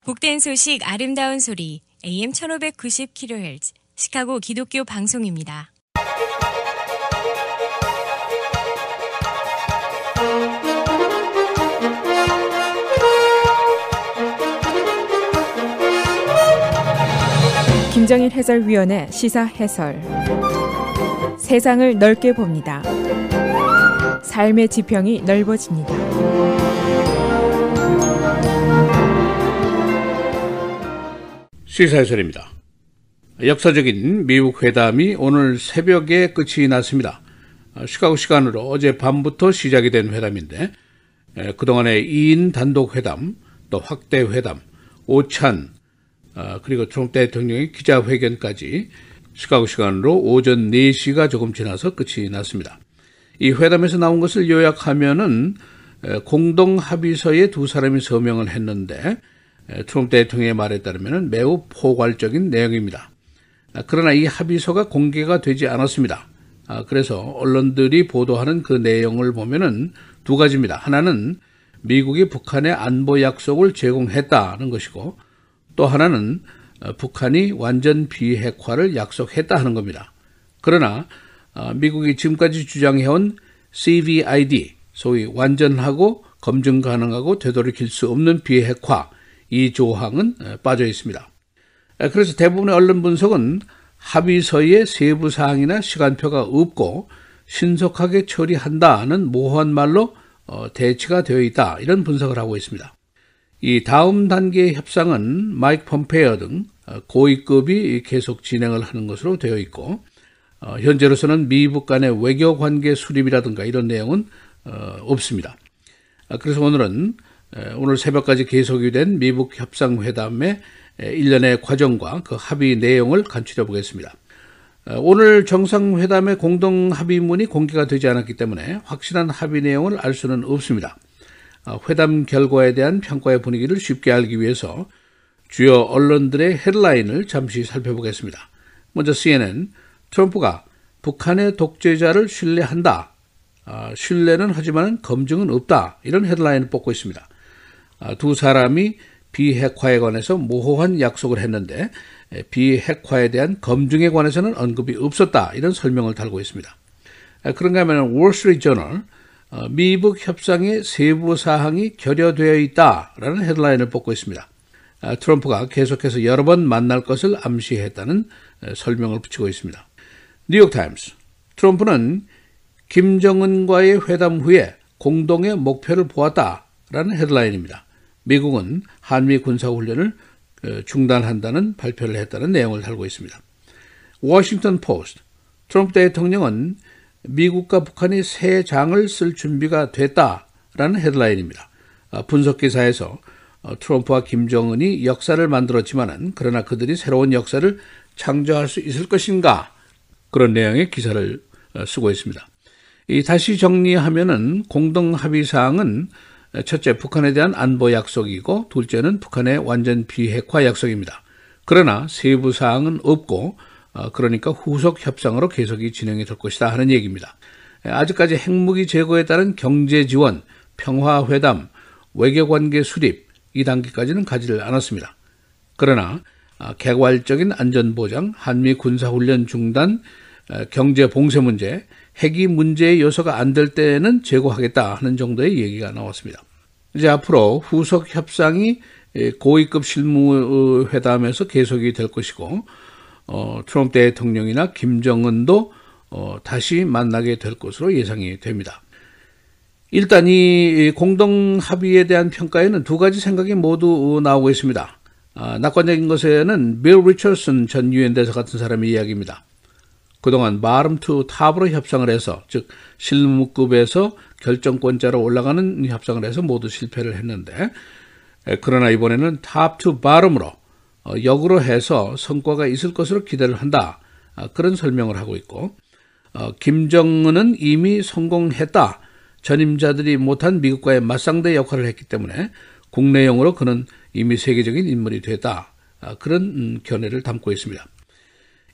복된 소식 아름다운 소리 AM 1590kHz 시카고 기독교 방송입니다. 김정일 해설위원의 시사 해설. 세상을 넓게 봅니다. 삶의 지평이 넓어집니다. 시사 해설입니다. 역사적인 미국 회담이 오늘 새벽에 끝이 났습니다. 시카고 시간으로 어제 밤부터 시작이 된 회담인데 그동안의 2인 단독 회담, 또 확대 회담, 오찬, 그리고 트럼프 대통령의 기자회견까지 시카고 시간으로 오전 4시가 조금 지나서 끝이 났습니다. 이 회담에서 나온 것을 요약하면은 공동 합의서에 두 사람이 서명을 했는데 트럼프 대통령의 말에 따르면 매우 포괄적인 내용입니다. 그러나 이 합의서가 공개가 되지 않았습니다. 그래서 언론들이 보도하는 그 내용을 보면은 두 가지입니다. 하나는 미국이 북한의 안보 약속을 제공했다는 것이고, 또 하나는 북한이 완전 비핵화를 약속했다 하는 겁니다. 그러나 미국이 지금까지 주장해온 CVID, 소위 완전하고 검증 가능하고 되돌이킬 수 없는 비핵화, 이 조항은 빠져 있습니다. 그래서 대부분의 언론 분석은 합의서의 세부 사항이나 시간표가 없고 신속하게 처리한다는 모호한 말로 대치가 되어 있다, 이런 분석을 하고 있습니다. 이 다음 단계의 협상은 마이크 폼페이오 등 고위급이 계속 진행을 하는 것으로 되어 있고, 현재로서는 미북 간의 외교 관계 수립이라든가 이런 내용은 없습니다. 그래서 오늘 새벽까지 계속이 된 미북 협상회담의 일련의 과정과 그 합의 내용을 간추려 보겠습니다. 오늘 정상회담의 공동 합의문이 공개가 되지 않았기 때문에 확실한 합의 내용을 알 수는 없습니다. 회담 결과에 대한 평가의 분위기를 쉽게 알기 위해서 주요 언론들의 헤드라인을 잠시 살펴보겠습니다. 먼저 CNN, 트럼프가 북한의 독재자를 신뢰한다. 신뢰는 하지만 검증은 없다. 이런 헤드라인을 뽑고 있습니다. 두 사람이 비핵화에 관해서 모호한 약속을 했는데 비핵화에 대한 검증에 관해서는 언급이 없었다, 이런 설명을 달고 있습니다. 그런가 하면 월스트리트저널, 미북 협상의 세부 사항이 결여되어 있다라는 헤드라인을 뽑고 있습니다. 트럼프가 계속해서 여러 번 만날 것을 암시했다는 설명을 붙이고 있습니다. 뉴욕타임스, 트럼프는 김정은과의 회담 후에 공동의 목표를 보았다라는 헤드라인입니다. 미국은 한미 군사훈련을 중단한다는 발표를 했다는 내용을 달고 있습니다. 워싱턴 포스트, 트럼프 대통령은 미국과 북한이 새 장을 쓸 준비가 됐다라는 헤드라인입니다. 분석 기사에서 트럼프와 김정은이 역사를 만들었지만은 그러나 그들이 새로운 역사를 창조할 수 있을 것인가, 그런 내용의 기사를 쓰고 있습니다. 다시 정리하면은 공동 합의 사항은 첫째, 북한에 대한 안보 약속이고, 둘째는 북한의 완전 비핵화 약속입니다. 그러나 세부 사항은 없고, 그러니까 후속 협상으로 계속이 진행이 될 것이다 하는 얘기입니다. 아직까지 핵무기 제거에 따른 경제 지원, 평화회담, 외교관계 수립, 이 단계까지는 가지를 않았습니다. 그러나 개괄적인 안전보장, 한미 군사훈련 중단, 경제 봉쇄 문제, 핵이 문제의 요소가 안 될 때는 제고하겠다 하는 정도의 얘기가 나왔습니다. 이제 앞으로 후속 협상이 고위급 실무회담에서 계속이 될 것이고, 트럼프 대통령이나 김정은도 다시 만나게 될 것으로 예상이 됩니다. 일단 이 공동 합의에 대한 평가에는 두 가지 생각이 모두 나오고 있습니다. 낙관적인 것에는 빌 리처슨 전 유엔 대사 같은 사람의 이야기입니다. 그동안 bottom to top으로 협상을 해서, 즉 실무급에서 결정권자로 올라가는 협상을 해서 모두 실패를 했는데, 그러나 이번에는 top to bottom으로 역으로 해서 성과가 있을 것으로 기대를 한다, 그런 설명을 하고 있고, 김정은은 이미 성공했다. 전임자들이 못한 미국과의 맞상대 역할을 했기 때문에 국내용으로 그는 이미 세계적인 인물이 됐다, 그런 견해를 담고 있습니다.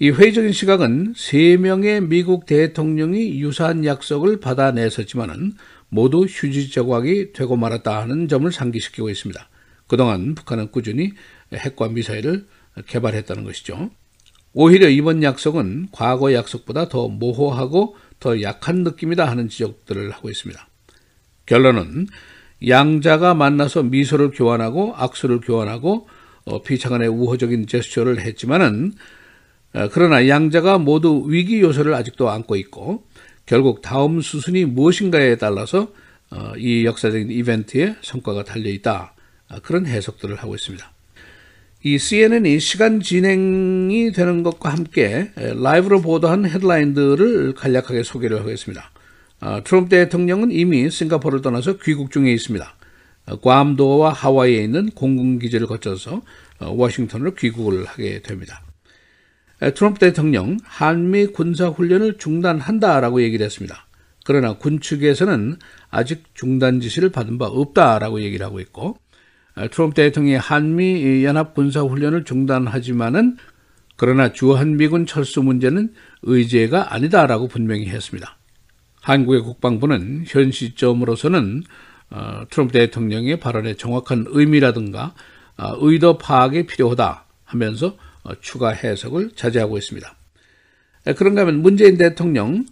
이 회의적인 시각은 3명의 미국 대통령이 유사한 약속을 받아냈었지만은 모두 휴지 조각이 되고 말았다 하는 점을 상기시키고 있습니다. 그동안 북한은 꾸준히 핵과 미사일을 개발했다는 것이죠. 오히려 이번 약속은 과거 약속보다 더 모호하고 더 약한 느낌이다 하는 지적들을 하고 있습니다. 결론은 양자가 만나서 미소를 교환하고 악수를 교환하고 비차간의 우호적인 제스처를 했지만은 그러나 양자가 모두 위기 요소를 아직도 안고 있고 결국 다음 수순이 무엇인가에 따라서 이 역사적인 이벤트의 성과가 달려있다. 그런 해석들을 하고 있습니다. 이 CNN이 시간 진행이 되는 것과 함께 라이브로 보도한 헤드라인들을 간략하게 소개를 하겠습니다. 트럼프 대통령은 이미 싱가포르를 떠나서 귀국 중에 있습니다. 괌도와 하와이에 있는 공군기지를 거쳐서 워싱턴으로 귀국을 하게 됩니다. 트럼프 대통령 한미 군사훈련을 중단한다라고 얘기를 했습니다. 그러나 군 측에서는 아직 중단 지시를 받은 바 없다라고 얘기를 하고 있고 트럼프 대통령이 한미 연합 군사훈련을 중단하지만은 그러나 주한미군 철수 문제는 의제가 아니다라고 분명히 했습니다. 한국의 국방부는 현 시점으로서는 트럼프 대통령의 발언의 정확한 의미라든가 의도 파악이 필요하다 하면서 추가 해석을 자제하고 있습니다. 그런가 하면 문재인 대통령,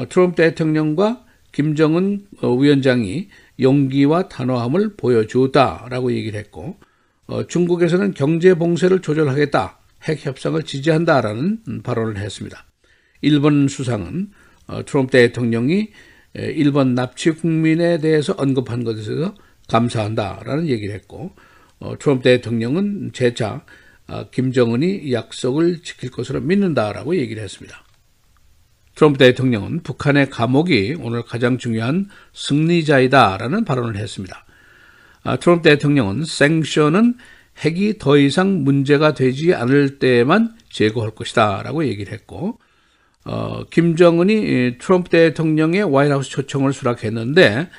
트럼프 대통령과 김정은 위원장이 용기와 단호함을 보여주었다라고 얘기를 했고 중국에서는 경제 봉쇄를 조절하겠다, 핵 협상을 지지한다라는 발언을 했습니다. 일본 수상은 트럼프 대통령이 일본 납치 국민에 대해서 언급한 것에 대해서 감사한다라는 얘기를 했고 트럼프 대통령은 재차 김정은이 약속을 지킬 것으로 믿는다라고 얘기를 했습니다. 트럼프 대통령은 북한의 감옥이 오늘 가장 중요한 승리자이다라는 발언을 했습니다. 트럼프 대통령은 생션은 핵이 더 이상 문제가 되지 않을 때만 제거할 것이다 라고 얘기를 했고 김정은이 트럼프 대통령의 화이트하우스 초청을 수락했는데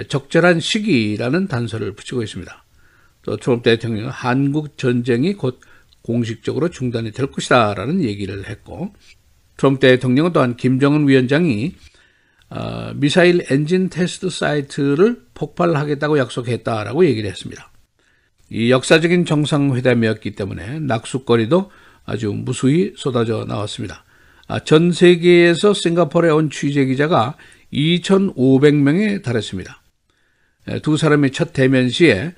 적절한 시기라는 단서를 붙이고 있습니다. 또 트럼프 대통령은 한국 전쟁이 곧 공식적으로 중단이 될 것이다 라는 얘기를 했고 트럼프 대통령은 또한 김정은 위원장이 미사일 엔진 테스트 사이트를 폭발하겠다고 약속했다라고 얘기를 했습니다. 이 역사적인 정상회담이었기 때문에 낙숫거리도 아주 무수히 쏟아져 나왔습니다. 전 세계에서 싱가포르에 온 취재기자가 2,500명에 달했습니다. 두 사람의 첫 대면 시에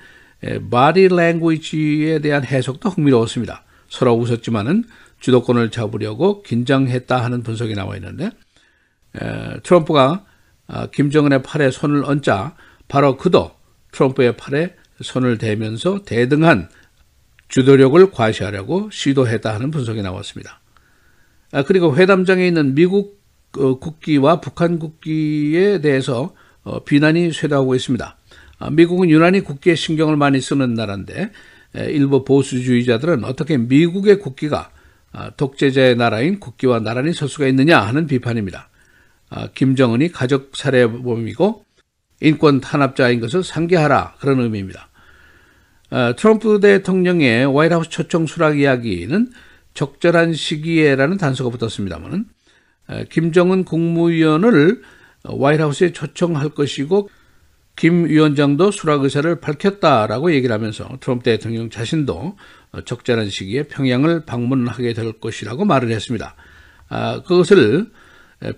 바디 랭귀지에 대한 해석도 흥미로웠습니다. 서로 웃었지만은 주도권을 잡으려고 긴장했다 하는 분석이 나와 있는데 트럼프가 김정은의 팔에 손을 얹자 바로 그도 트럼프의 팔에 손을 대면서 대등한 주도력을 과시하려고 시도했다 하는 분석이 나왔습니다. 그리고 회담장에 있는 미국 국기와 북한 국기에 대해서 비난이 쇄도하고 있습니다. 미국은 유난히 국기에 신경을 많이 쓰는 나라인데 일부 보수주의자들은 어떻게 미국의 국기가 독재자의 나라인 국기와 나란히 설 수가 있느냐 하는 비판입니다. 김정은이 가족 살해범이고 인권 탄압자인 것을 상기하라 그런 의미입니다. 트럼프 대통령의 화이트하우스 초청 수락 이야기는 적절한 시기에라는 단서가 붙었습니다만 김정은 국무위원을 화이트하우스에 초청할 것이고 김 위원장도 수락 의사를 밝혔다라고 얘기를 하면서 트럼프 대통령 자신도 적절한 시기에 평양을 방문하게 될 것이라고 말을 했습니다. 그것을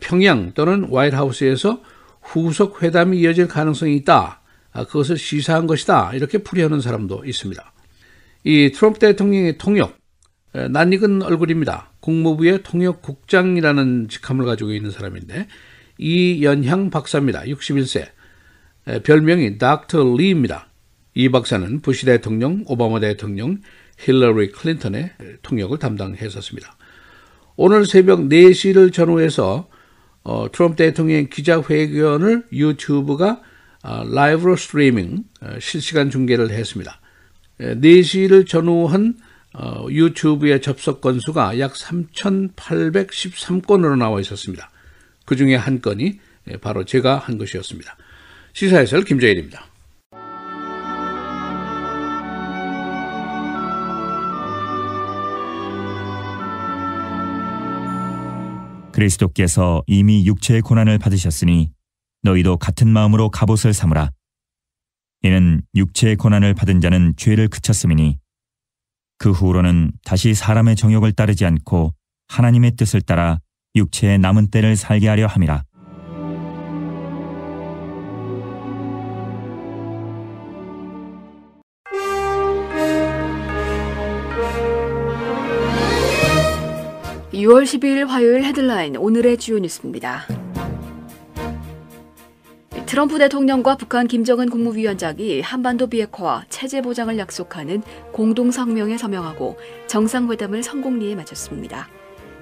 평양 또는 화이트하우스에서 후속 회담이 이어질 가능성이 있다. 그것을 시사한 것이다. 이렇게 풀이하는 사람도 있습니다. 이 트럼프 대통령의 통역, 낯익은 얼굴입니다. 국무부의 통역국장이라는 직함을 가지고 있는 사람인데 이연향 박사입니다. 61세. 별명이 닥터 리입니다. 이 박사는 부시 대통령, 오바마 대통령, 힐러리 클린턴의 통역을 담당했었습니다. 오늘 새벽 4시를 전후해서 트럼프 대통령의 기자회견을 유튜브가 라이브로 스트리밍, 실시간 중계를 했습니다. 4시를 전후한 유튜브의 접속 건수가 약 3,813건으로 나와 있었습니다. 그 중에 한 건이 바로 제가 한 것이었습니다. 시사해설 김재일입니다. 그리스도께서 이미 육체의 고난을 받으셨으니 너희도 같은 마음으로 갑옷을 삼으라. 이는 육체의 고난을 받은 자는 죄를 그쳤음이니 그 후로는 다시 사람의 정욕을 따르지 않고 하나님의 뜻을 따라 육체의 남은 때를 살게 하려 함이라. (6월 12일) 화요일 헤드라인 오늘의 주요 뉴스입니다. 트럼프 대통령과 북한 김정은 국무위원장이 한반도 비핵화와 체제 보장을 약속하는 공동 성명에 서명하고 정상회담을 성공리에 마쳤습니다.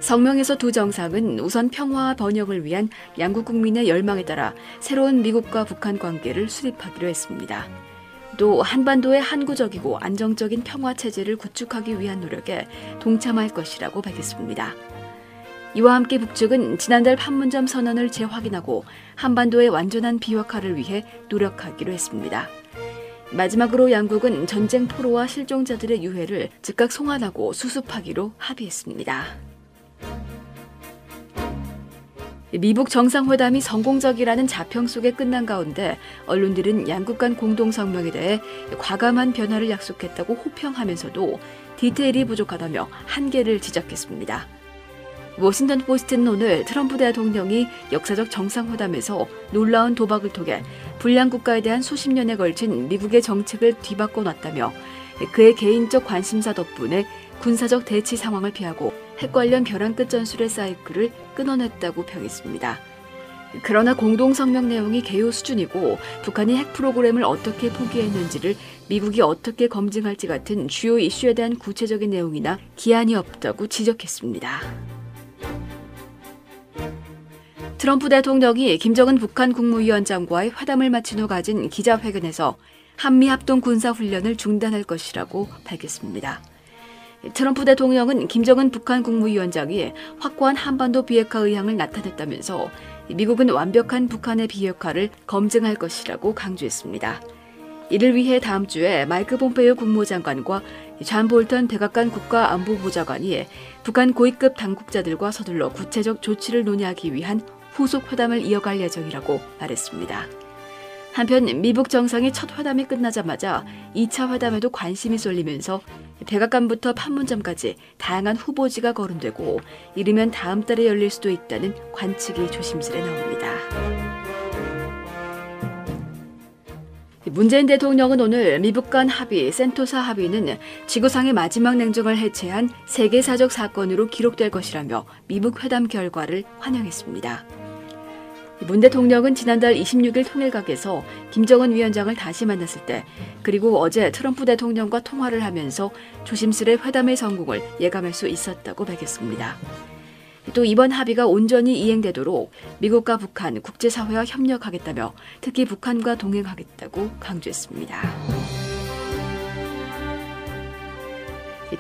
성명에서 두 정상은 우선 평화와 번영을 위한 양국 국민의 열망에 따라 새로운 미국과 북한 관계를 수립하기로 했습니다. 또 한반도의 항구적이고 안정적인 평화 체제를 구축하기 위한 노력에 동참할 것이라고 밝혔습니다. 이와 함께 북측은 지난달 판문점 선언을 재확인하고 한반도의 완전한 비핵화를 위해 노력하기로 했습니다. 마지막으로 양국은 전쟁 포로와 실종자들의 유해를 즉각 송환하고 수습하기로 합의했습니다. 미북 정상회담이 성공적이라는 자평 속에 끝난 가운데 언론들은 양국 간 공동성명에 대해 과감한 변화를 약속했다고 호평하면서도 디테일이 부족하다며 한계를 지적했습니다. 워싱턴 포스트는 오늘 트럼프 대통령이 역사적 정상회담에서 놀라운 도박을 통해 불량 국가에 대한 수십 년에 걸친 미국의 정책을 뒤바꿔 놨다며 그의 개인적 관심사 덕분에 군사적 대치 상황을 피하고 핵 관련 벼랑 끝 전술의 사이클을 끊어냈다고 평했습니다. 그러나 공동성명 내용이 개요 수준이고 북한이 핵 프로그램을 어떻게 포기했는지를 미국이 어떻게 검증할지 같은 주요 이슈에 대한 구체적인 내용이나 기한이 없다고 지적했습니다. 트럼프 대통령이 김정은 북한 국무위원장과의 회담을 마친 후 가진 기자회견에서 한미합동 군사훈련을 중단할 것이라고 밝혔습니다. 트럼프 대통령은 김정은 북한 국무위원장이 확고한 한반도 비핵화 의향을 나타냈다면서 미국은 완벽한 북한의 비핵화를 검증할 것이라고 강조했습니다. 이를 위해 다음 주에 마이크 폼페이오 국무장관과 존 볼턴 백악관 국가안보보좌관이 북한 고위급 당국자들과 서둘러 구체적 조치를 논의하기 위한 후속 회담을 이어갈 예정이라고 말했습니다. 한편 미북 정상의 첫 회담이 끝나자마자 2차 회담에도 관심이 쏠리면서 백악관부터 판문점까지 다양한 후보지가 거론되고 이르면 다음 달에 열릴 수도 있다는 관측이 조심스레 나옵니다. 문재인 대통령은 오늘 미북 간 합의 센토사 합의는 지구상의 마지막 냉전을 해체한 세계사적 사건으로 기록될 것이라며 미북 회담 결과를 환영했습니다. 문 대통령은 지난달 26일 통일각에서 김정은 위원장을 다시 만났을 때 그리고 어제 트럼프 대통령과 통화를 하면서 조심스레 회담의 성공을 예감할 수 있었다고 밝혔습니다. 또 이번 합의가 온전히 이행되도록 미국과 북한, 국제사회와 협력하겠다며 특히 북한과 동행하겠다고 강조했습니다.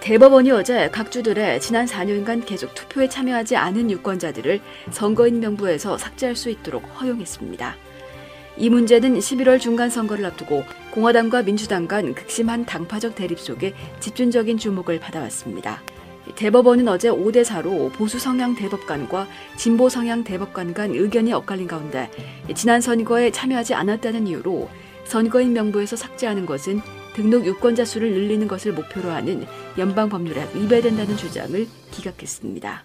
대법원이 어제 각 주들의 지난 4년간 계속 투표에 참여하지 않은 유권자들을 선거인 명부에서 삭제할 수 있도록 허용했습니다. 이 문제는 11월 중간선거를 앞두고 공화당과 민주당 간 극심한 당파적 대립 속에 집중적인 주목을 받아왔습니다. 대법원은 어제 5대4로 보수 성향 대법관과 진보 성향 대법관 간 의견이 엇갈린 가운데 지난 선거에 참여하지 않았다는 이유로 선거인 명부에서 삭제하는 것은 등록 유권자 수를 늘리는 것을 목표로 하는 연방 법률에 위배된다는 주장을 기각했습니다.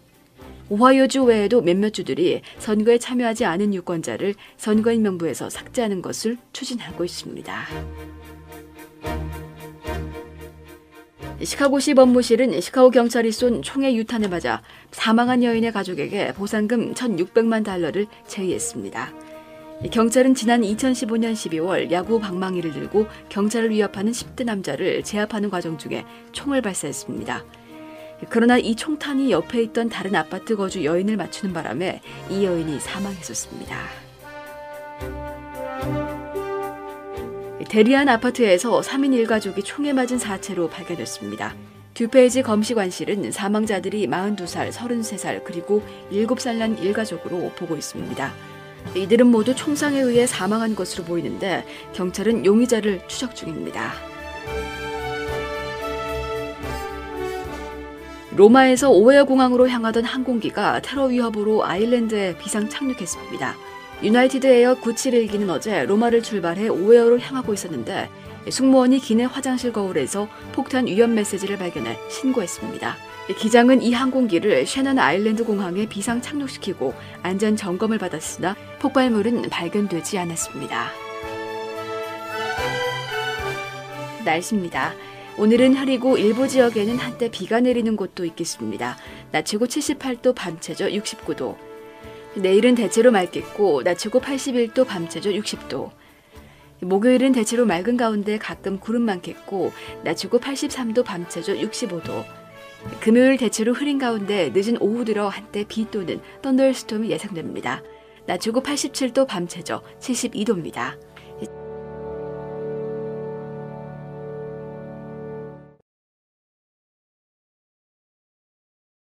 오하이오주 외에도 몇몇 주들이 선거에 참여하지 않은 유권자를 선거인 명부에서 삭제하는 것을 추진하고 있습니다. 시카고시 법무실은 시카고 경찰이 쏜 총의 유탄을 맞아 사망한 여인의 가족에게 보상금 1,600만 달러를 제의했습니다. 경찰은 지난 2015년 12월 야구 방망이를 들고 경찰을 위협하는 10대 남자를 제압하는 과정 중에 총을 발사했습니다. 그러나 이 총탄이 옆에 있던 다른 아파트 거주 여인을 맞추는 바람에 이 여인이 사망했었습니다. 데리안 아파트에서 3인 일가족이 총에 맞은 사체로 발견됐습니다. 듀페이지 검시관실은 사망자들이 42살, 33살 그리고 7살 난 일가족으로 보고 있습니다. 이들은 모두 총상에 의해 사망한 것으로 보이는데 경찰은 용의자를 추적 중입니다. 로마에서 오헤어 공항으로 향하던 항공기가 테러 위협으로 아일랜드에 비상 착륙했습니다. 유나이티드 에어 971기는 어제 로마를 출발해 오웨어로 향하고 있었는데 승무원이 기내 화장실 거울에서 폭탄 위험 메시지를 발견해 신고했습니다. 기장은 이 항공기를 셰넌 아일랜드 공항에 비상 착륙시키고 안전 점검을 받았으나 폭발물은 발견되지 않았습니다. 날씨입니다. 오늘은 흐리고 일부 지역에는 한때 비가 내리는 곳도 있겠습니다. 낮 최고 78도, 밤 최저 69도. 내일은 대체로 맑겠고 낮 최고 81도, 밤 최저 60도. 목요일은 대체로 맑은 가운데 가끔 구름 많겠고 낮 최고 83도, 밤 최저 65도. 금요일 대체로 흐린 가운데 늦은 오후 들어 한때 비 또는 썬더스톰이 예상됩니다. 낮 최고 87도, 밤 최저 72도입니다.